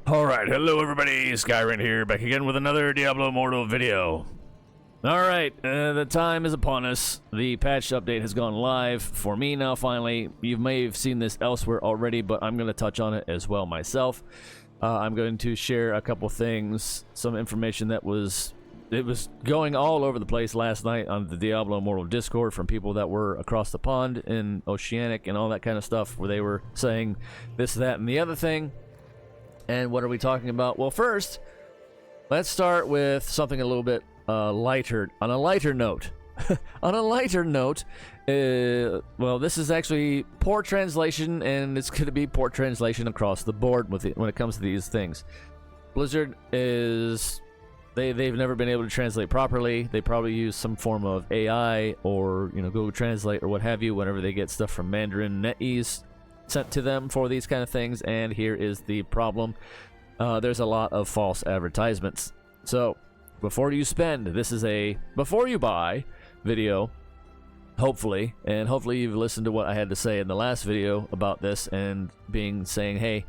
Alright, hello everybody, Skyrim here, back again with another Diablo Immortal video. Alright, the time is upon us. The patch update has gone live for me now, finally. You may have seen this elsewhere already, but I'm going to touch on it as well myself. I'm going to share a couple things, some information that was going all over the place last night on the Diablo Immortal Discord from people that were across the pond in Oceanic and all that kind of stuff, where they were saying this, that, and the other thing. And what are we talking about? Well, first, let's start with something a little bit lighter. On a lighter note, well, this is actually poor translation, and it's going to be poor translation across the board with it when it comes to these things. Blizzard is they've never been able to translate properly. They probably use some form of AI or Google Translate or what have you whenever they get stuff from Mandarin NetEase sent to them for these kind of things. And here is the problem. There's a lot of false advertisements. So before you spend, this is a before you buy video, hopefully, and hopefully you've listened to what I had to say in the last video about this and saying, hey,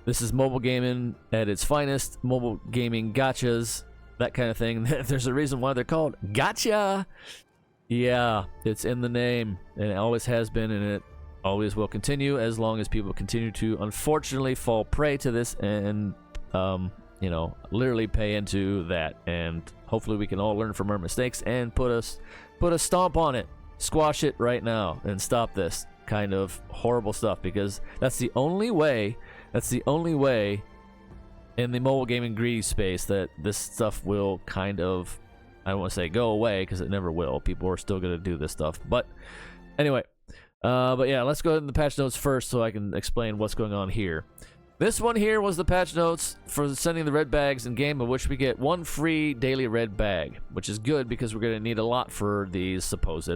this is mobile gaming at its finest, mobile gaming gotchas, that kind of thing. There's a reason why they're called gotcha. Yeah, it's in the name, and it always has been, and it always will continue as long as people continue to unfortunately fall prey to this and literally pay into that. And hopefully we can all learn from our mistakes and put a stomp on it, squash it right now, and stop this kind of horrible stuff, because that's the only way in the mobile gaming greedy space that this stuff will kind of, I don't want to say go away, because it never will. People are still going to do this stuff. But anyway, but yeah, let's go ahead to the patch notes first so I can explain what's going on here. This one here was the patch notes for sending the red bags in game, of which we get one free daily red bag, which is good because we're going to need a lot for these supposed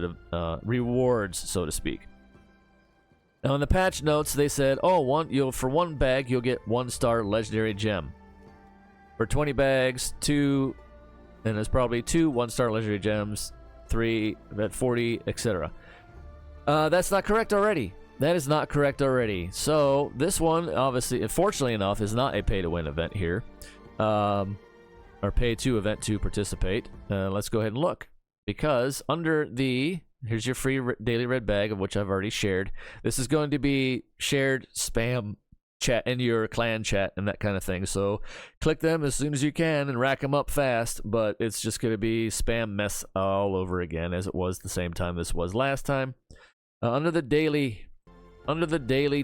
rewards, so to speak. Now in the patch notes they said, for one bag you'll get 1-star legendary gem. For 20 bags, 2, and there's probably 2 1-star legendary gems, 3 at 40, etc. That's not correct already. That is not correct already. So this one, obviously, fortunately enough, is not a pay-to-win event here, or pay-to event to participate. Let's go ahead and look, because under the here's your free daily red bag, of which I've already shared. This is going to be shared spam chat in your clan chat and that kind of thing. So click them as soon as you can and rack them up fast. But it's just going to be spam mess all over again, as it was the same time this was last time. Under the daily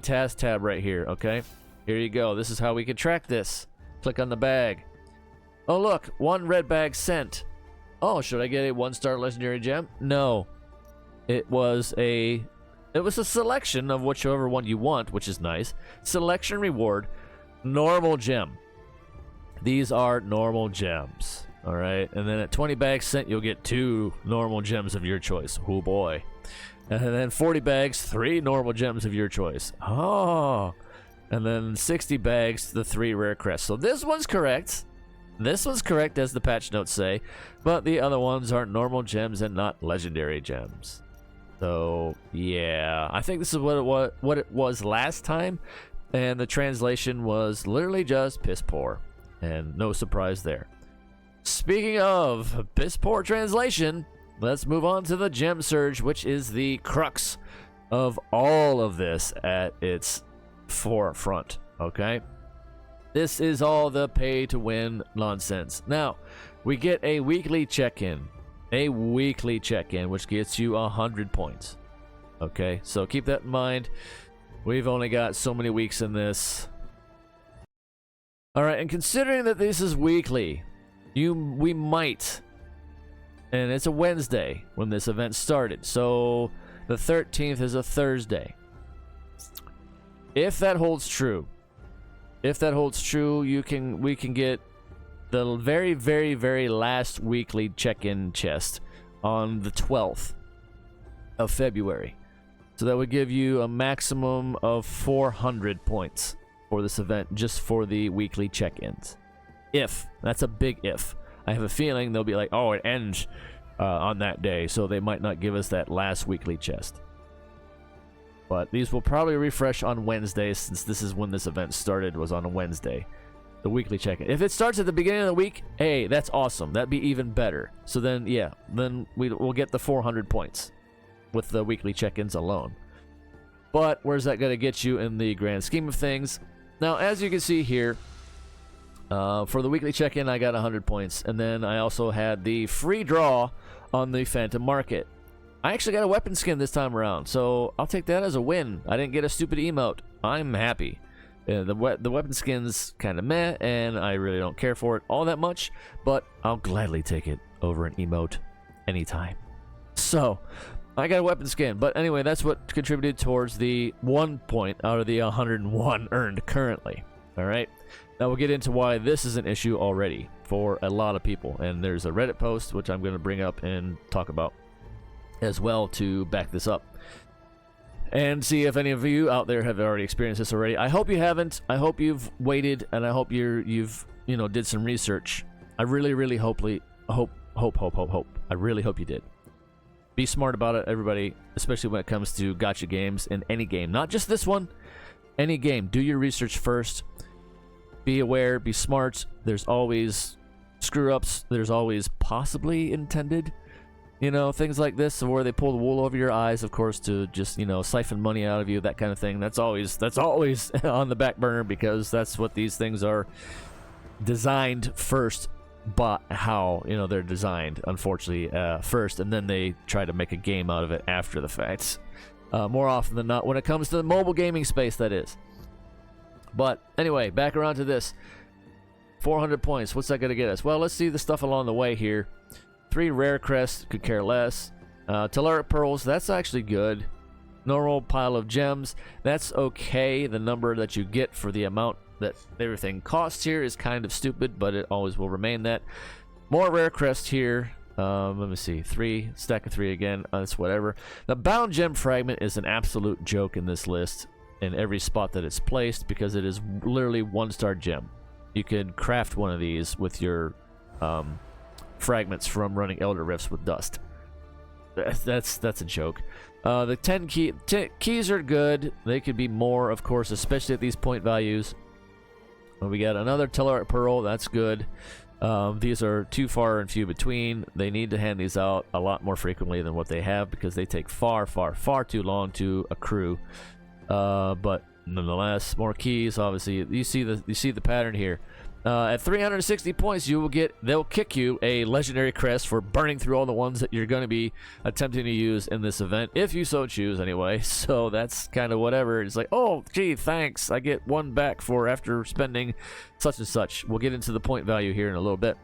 task tab right here, okay? Here you go. This is how we can track this. Click on the bag. Oh, look, 1 red bag sent. Oh, should I get a 1-star legendary gem? No. It was a selection of whichever one you want, which is nice. Selection reward, normal gem. These are normal gems, all right? And then at 20 bags sent, you'll get 2 normal gems of your choice. Oh boy. And then 40 bags, 3 normal gems of your choice. Oh. And then 60 bags, the 3 rare crests. So this one's correct. This one's correct, as the patch notes say, but the other ones aren't normal gems and not legendary gems. So yeah, I think this is what it was last time, and the translation was literally just piss poor, and no surprise there. Speaking of piss poor translation, let's move on to the gem surge, which is the crux of all of this at its forefront. Okay, this is all the pay to win nonsense. Now we get a weekly check-in. Which gets you 100 points. Okay, so keep that in mind. We've only got so many weeks in this. Alright, and considering that this is weekly, we might, and it's a Wednesday when this event started, so the 13th is a Thursday. If that holds true, we can get the very, very, very last weekly check-in chest on the 12th of February. So that would give you a maximum of 400 points for this event, just for the weekly check-ins. If. That's a big if. I have a feeling they'll be like, oh, it ends on that day, so they might not give us that last weekly chest. But these will probably refresh on Wednesday, since this is when this event started, was on a Wednesday. the weekly check-in. If it starts at the beginning of the week, hey, that's awesome. That'd be even better. So then, yeah, then we'll get the 400 points with the weekly check-ins alone. But where's that going to get you in the grand scheme of things? Now, as you can see here, for the weekly check-in, I got 100 points. And then I also had the free draw on the Phantom Market. I actually got a weapon skin this time around, so I'll take that as a win. I didn't get a stupid emote. I'm happy. The weapon skin's kind of meh, and I really don't care for it all that much, but I'll gladly take it over an emote anytime. So, I got a weapon skin, but anyway, that's what contributed towards the 1 point out of the 101 earned currently. Alright, now we'll get into why this is an issue already for a lot of people, and there's a Reddit post, which I'm going to bring up and talk about as well to back this up and see if any of you out there have already experienced this already. I hope you haven't. I hope you've waited, and I hope you've did some research. I really hope. I really hope you did. Be smart about it, everybody, especially when it comes to gacha games in any game, not just this one. Any game, do your research first. Be aware, be smart. There's always screw-ups. There's always possibly intended, things like this, where they pull the wool over your eyes, of course, to just, siphon money out of you, that kind of thing. That's always on the back burner, because that's what these things are designed first, but how, they're designed, unfortunately, first, and then they try to make a game out of it after the fact. More often than not, when it comes to the mobile gaming space, that is. But anyway, back around to this. 400 points. What's that going to get us? Well, let's see the stuff along the way here. 3 rare crests, could care less. Telluric pearls, that's actually good. Normal pile of gems, that's okay. The number that you get for the amount that everything costs here is kind of stupid, but it always will remain that. More rare crests here. Let me see. 3, stack of 3 again. That's whatever. The bound gem fragment is an absolute joke in this list in every spot that it's placed, because it is literally 1-star gem. You can craft one of these with your fragments from running Elder Rifts with dust. That's a joke. The 10 keys are good. They could be more, of course, especially at these point values. We got another Telluric Pearl. That's good. These are too far and few between. They need to hand these out a lot more frequently than what they have, because they take far too long to accrue. But nonetheless, more keys. Obviously, you see the pattern here. At 360 points, they'll kick you a legendary crest for burning through all the ones that you're going to be attempting to use in this event, if you so choose anyway. So that's kind of whatever. It's like, oh, gee, thanks. I get 1 back for after spending such and such. We'll get into the point value here in a little bit.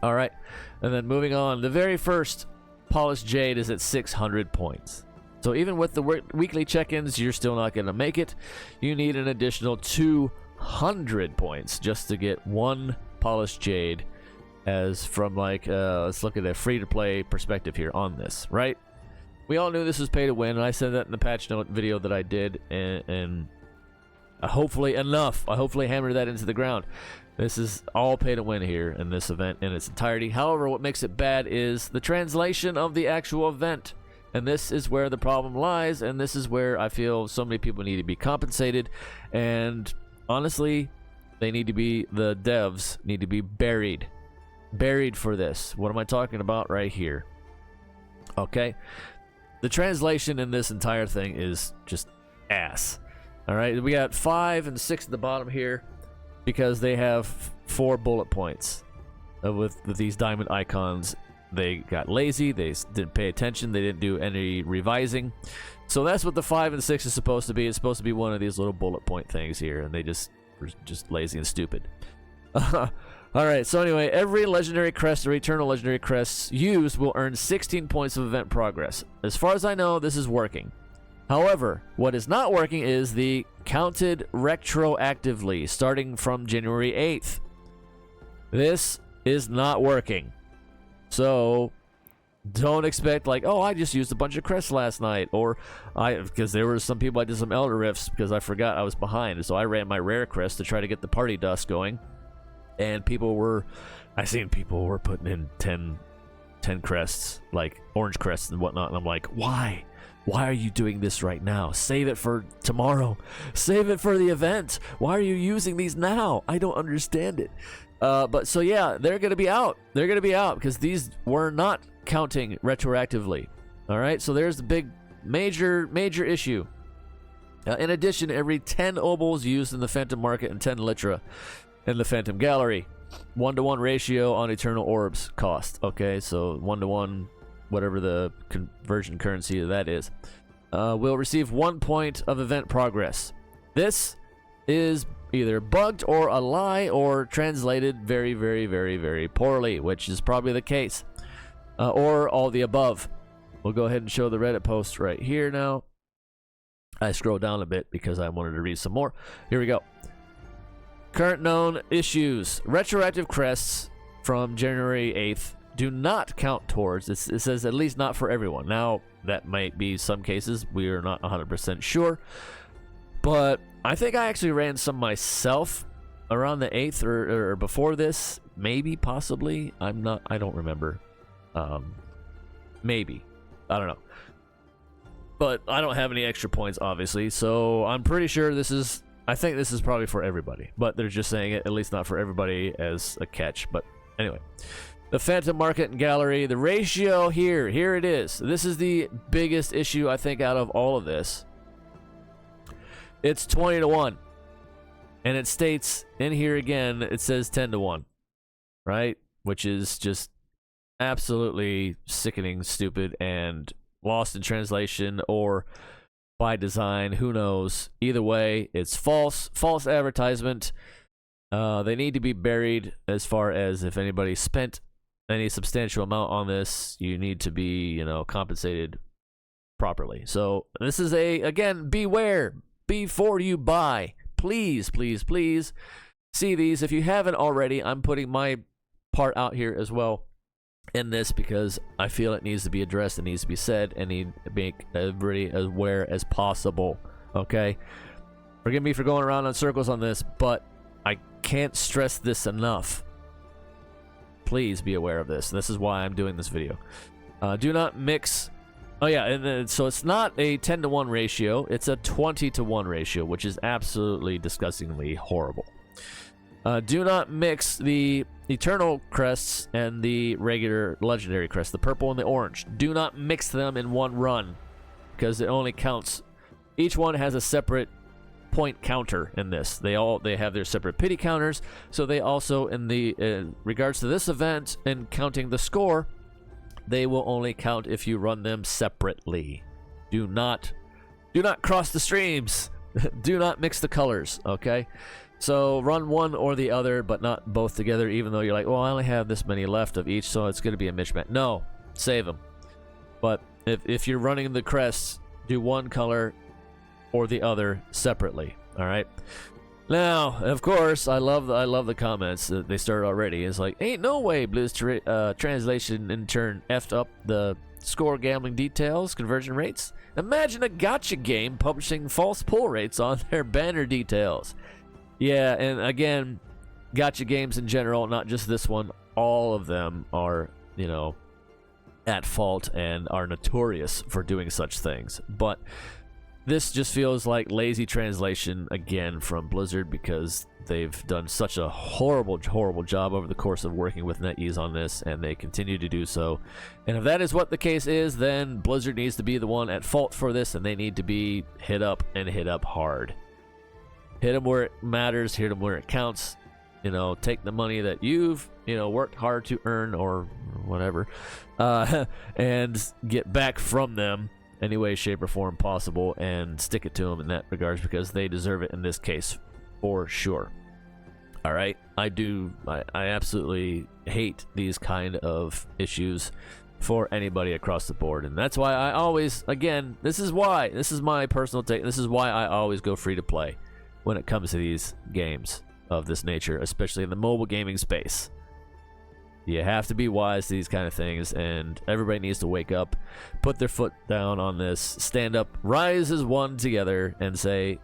All right. And then moving on, the very first Polished Jade is at 600 points. So even with the weekly check-ins, you're still not going to make it. You need an additional 200 points just to get 1 Polished Jade, as from let's look at a free-to-play perspective here on this, right? We all knew this was pay to win, and I said that in the patch note video that I did, and hopefully enough. I hopefully hammered that into the ground. This is all pay to win here in this event in its entirety. However, what makes it bad is the translation of the actual event. And this is where the problem lies, and this is where I feel so many people need to be compensated. And honestly, the devs need to be buried for this. What am I talking about right here? Okay, the translation in this entire thing is just ass. All right, we got 5 and 6 at the bottom here, because they have 4 bullet points with these diamond icons. They got lazy, they didn't pay attention, they didn't do any revising. So that's what the 5 and 6 is supposed to be. It's supposed to be one of these little bullet point things here, and they were just lazy and stupid. Alright, so anyway, every legendary crest or eternal legendary crests used will earn 16 points of event progress. As far as I know, this is working. However, what is not working is the counted retroactively starting from January 8th. This is not working. So don't expect I just used a bunch of crests last night, or because there were some people I did some Elder Rifts because I forgot I was behind, and so I ran my rare crest to try to get the party dust going, and I seen people were putting in 10 crests, like orange crests and whatnot, and I'm like, why? Why are you doing this right now? Save it for tomorrow. Save it for the event. Why are you using these now? I don't understand it. But so yeah, they're going to be out. They're going to be out because these were not counting retroactively. All right, so there's the big, major issue. In addition, every 10 obols used in the Phantom Market and 10 litra in the Phantom Gallery, 1-to-1 ratio on Eternal Orbs cost. Okay, so 1-to-1, whatever the conversion currency of that is, will receive 1 point of event progress. This is either bugged or a lie or translated very, very, very, very poorly, which is probably the case, or all the above. We'll go ahead and show the Reddit post right here now. I scroll down a bit because I wanted to read some more. Here we go. Current known issues. Retroactive crests from January 8th do not count towards. It says at least not for everyone. Now, that might be some cases. We are not 100% sure. But I think I actually ran some myself around the 8th or before this. Maybe, possibly. I don't remember. Maybe. I don't know. But I don't have any extra points, obviously. So I'm pretty sure I think this is probably for everybody. But they're just saying it, at least not for everybody, as a catch. But anyway. The Phantom Market and Gallery, the ratio here it is. This is the biggest issue, I think, out of all of this. It's 20-to-1. And it states in here again, it says 10-to-1. Right? Which is just absolutely sickening, stupid, and lost in translation or by design. Who knows? Either way, it's false advertisement. They need to be buried. As far as if anybody spent any substantial amount on this, you need to be, compensated properly. So this is again, beware before you buy. Please, please, please see these. If you haven't already, I'm putting my part out here as well in this because I feel it needs to be addressed, it needs to be said, and need to make everybody as aware as possible. Okay? Forgive me for going around in circles on this, but I can't stress this enough. Please be aware of this. This is why I'm doing this video. Do not mix. Oh yeah, and then, so it's not a 10-to-1 ratio, it's a 20-to-1 ratio, which is absolutely disgustingly horrible. Do not mix the Eternal crests and the regular legendary crest, the purple and the orange. Do not mix them in one run because it only counts. Each one has a separate point counter in this. They have their separate pity counters, so they also, in regards to this event and counting the score, they will only count if you run them separately. Do not cross the streams. Do not mix the colors, okay? So run one or the other, but not both together, even though you're like, well, I only have this many left of each, so it's going to be a mismatch. No, save them. But if you're running the crests, do one color or the other separately, all right? Now, of course, I love the comments that they started already. It's like, ain't no way Blizz's translation in turn effed up the score gambling details, conversion rates. Imagine a gacha game publishing false pull rates on their banner details. Yeah, and again, gacha games in general, not just this one, all of them are, at fault and are notorious for doing such things. But this just feels like lazy translation again from Blizzard because they've done such a horrible, horrible job over the course of working with NetEase on this, and they continue to do so. And if that is what the case is, then Blizzard needs to be the one at fault for this, and they need to be hit up and hit up hard. Hit them where it matters, hit them where it counts. Take the money that you've, worked hard to earn or whatever, and get back from them any way, shape, or form possible, and stick it to them in that regards because they deserve it in this case for sure. All right, I absolutely hate these kind of issues for anybody across the board, and that's why I always, again, this is my personal take. This is why I always go free to play when it comes to these games of this nature, especially in the mobile gaming space. You have to be wise to these kind of things, and everybody needs to wake up, put their foot down on this, stand up, rise as one together, and say,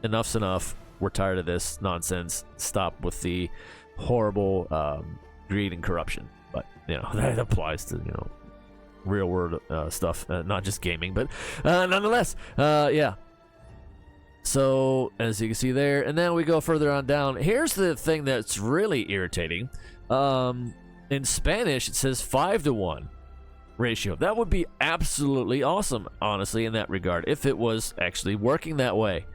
enough's enough. We're tired of this nonsense. Stop with the horrible greed and corruption. But, that applies to, real world stuff, not just gaming, but nonetheless, yeah. So as you can see there, and then we go further on down. Here's the thing that's really irritating. In Spanish, it says 5-to-1 ratio. That would be absolutely awesome, honestly, in that regard, if it was actually working that way.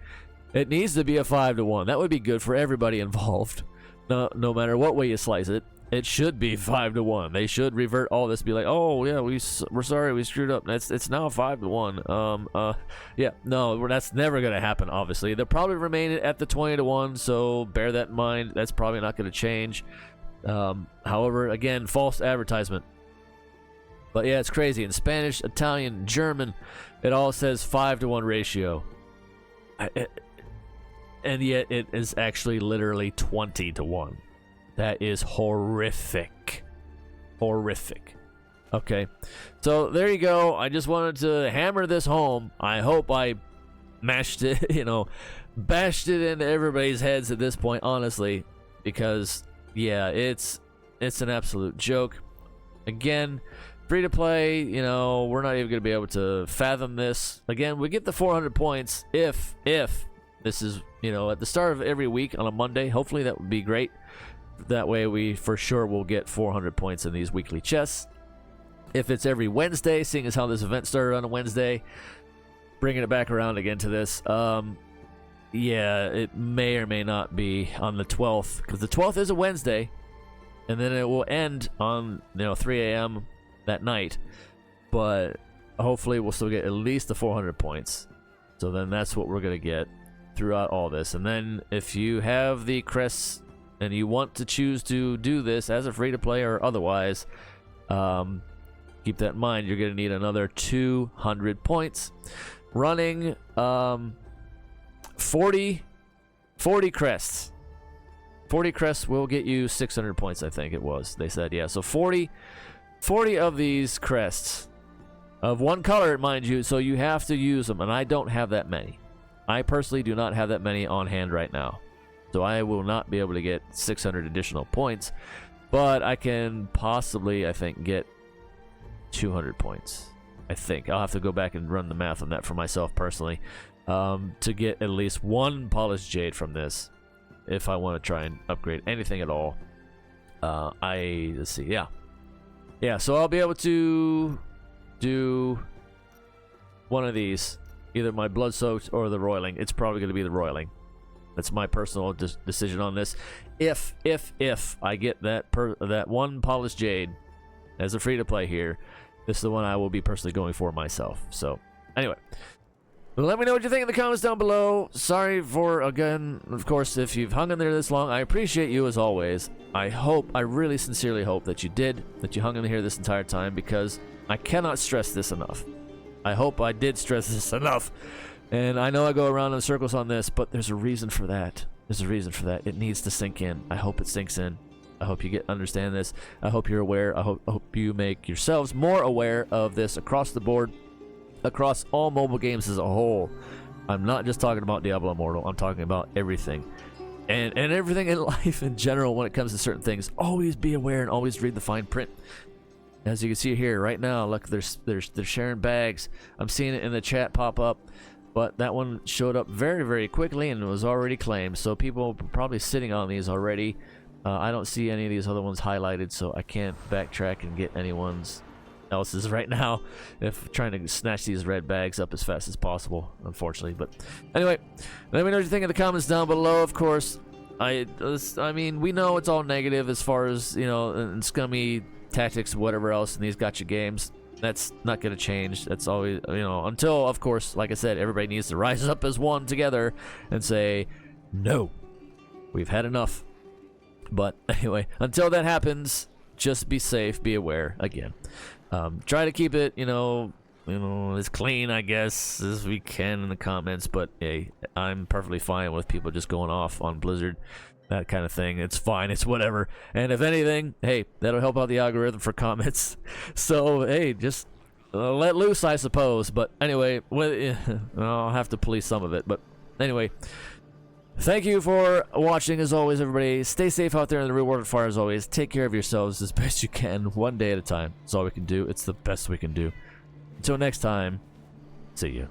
It needs to be a 5-to-1. That would be good for everybody involved. No matter what way you slice it, it should be 5-to-1. They should revert all this, be like, oh yeah, we're sorry, we screwed up. It's now 5-to-1. Yeah, no, that's never gonna happen. Obviously, they'll probably remain at the 20-to-1. So bear that in mind. That's probably not gonna change. However, again, false advertisement. But yeah, it's crazy. In Spanish, Italian, German, it all says 5-to-1 ratio. And yet it is actually literally 20-to-1. That is horrific. Horrific. Okay. So there you go. I just wanted to hammer this home. I hope I mashed it, bashed it into everybody's heads at this point, honestly. Because, yeah, it's an absolute joke. Again, free to play, we're not even going to be able to fathom this. Again, we get the 400 points if this is, at the start of every week on a Monday. Hopefully that would be great. That way we for sure will get 400 points in these weekly chests. If it's every Wednesday, seeing as how this event started on a Wednesday, bringing it back around again to this, yeah, it may or may not be on the 12th, because the 12th is a Wednesday, and then it will end on 3 a.m. that night. But hopefully we'll still get at least the 400 points. So then that's what we're gonna get throughout all this. And then if you have the crests and you want to choose to do this as a free-to-play or otherwise, keep that in mind. You're gonna need another 200 points. Running 40 crests. 40 crests will get you 600 points, I think it was. They said, yeah. So 40 of these crests of one color, mind you, so you have to use them, and I don't have that many. I personally do not have that many on hand right now. So I will not be able to get 600 additional points, but I can possibly, I think, get 200 points. I think. I'll have to go back and run the math on that for myself personally, to get at least one polished jade from this if I want to try and upgrade anything at all. Let's see, yeah, so I'll be able to do one of these, either my blood soaked or the roiling. It's probably going to be the roiling. That's my personal decision on this. If I get that one polished jade as a free to play here, this is the one I will be personally going for myself. So anyway, let me know what you think in the comments down below. Sorry for, again, of course, if you've hung in there this long. I appreciate you as always. I really sincerely hope that you hung in here this entire time, because I cannot stress this enough. I hope I did stress this enough. And I know I go around in circles on this, but there's a reason for that. There's a reason for that. It needs to sink in. I hope it sinks in. I hope you understand this. I hope you're aware. I hope you make yourselves more aware of this across the board, across all mobile games as a whole. I'm not just talking about Diablo Immortal. I'm talking about everything. And everything in life in general when it comes to certain things. Always be aware and always read the fine print. As you can see here right now, look, they're sharing bags. I'm seeing it in the chat pop up. But that one showed up very, very quickly and was already claimed. So people are probably sitting on these already. I don't see any of these other ones highlighted, so I can't backtrack and get anyone's else's right now if trying to snatch these red bags up as fast as possible, unfortunately. But anyway, let me know what you think in the comments down below. Of course, I mean, we know it's all negative as far as, and scummy tactics, whatever else in these gotcha games. That's not going to change. That's always, until, of course, like I said, everybody needs to rise up as one together and say, no, we've had enough. But anyway, until that happens, just be safe, be aware. Again, try to keep it, as clean, I guess, as we can in the comments. But hey, I'm perfectly fine with people just going off on Blizzard, that kind of thing. It's fine. It's whatever. And if anything, hey, that'll help out the algorithm for comments. So hey, just let loose, I suppose. But anyway, I'll have to police some of it. But anyway. Thank you for watching as always, everybody. Stay safe out there in the real world of fire as always. Take care of yourselves as best you can, one day at a time. That's all we can do. It's the best we can do. Until next time, see you.